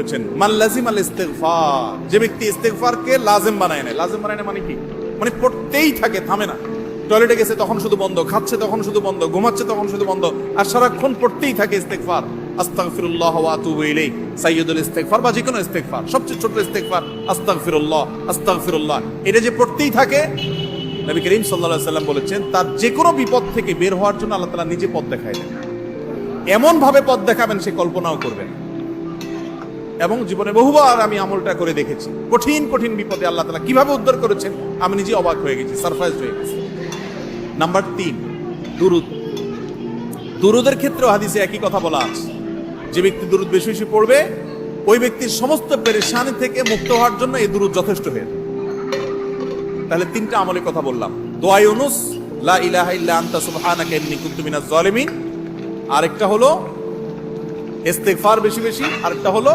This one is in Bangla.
বলেছেন মান লাজিমাল ইস্তিগফার, যে ব্যক্তি ইস্তিগফারকে লাজিম বানায় নেয়। লাজিম বানায় নেয় মানে কি? মানে পড়তেই থাকে, থামে না। টয়লেটে গেছে তখন শুধু বন্ধ, খাচ্ছে তখন শুধু বন্ধ, ঘুমাচ্ছে তখন শুধু বন্ধ, আর সারাক্ষণ পড়তেই থাকে ইস্তিগফার। আস্তাগফিরুল্লাহ ওয়া আতুবু ইলাইহি, সাইয়্যিদুল ইস্তিগফার বা যে কোনো ইস্তিগফার, সবচেয়ে ছোট ইস্তিগফার আস্তাগফিরুল্লাহ আস্তাগফিরুল্লাহ। এটা যে পড়তেই থাকে, নবী করিম সাল্লাল্লাহু আলাইহি ওয়াসাল্লাম বলেছেন তার যে কোনো বিপদ থেকে বের হওয়ার জন্য আল্লাহ তাআলা নিজে পথ দেখায় দেন। এমন ভাবে পথ দেখাবেন সে কল্পনাও করবে না। এবং জীবনে বহুবার আমি আমলটা করে দেখেছি, কঠিন কঠিন বিপদে আল্লাহ তাআলা কিভাবে উদ্ধার করেছেন আমি নিজে অবাক হয়ে গেছি, সারপ্রাইজ হয়ে গেছি। নাম্বার 3, দুরুদ। দুরুদের ক্ষেত্রেও হাদিসে একই কথা বলা আছে, যে ব্যক্তি দুরুদ বেশি বেশি পড়বে ওই ব্যক্তির সমস্ত পেরেশানি থেকে মুক্ত হওয়ার জন্য এই দুরুদ যথেষ্ট হয়ে। তাহলে 3টা আমলের কথা বললাম। দোয়া ইউনুস, লা ইলাহা ইল্লা আনতা সুবহানাকা ইন্নী কুনতু মিনাজ জালিমিন। আরেকটা হলো ইস্তিগফার বেশি বেশি, আরেকটা হলো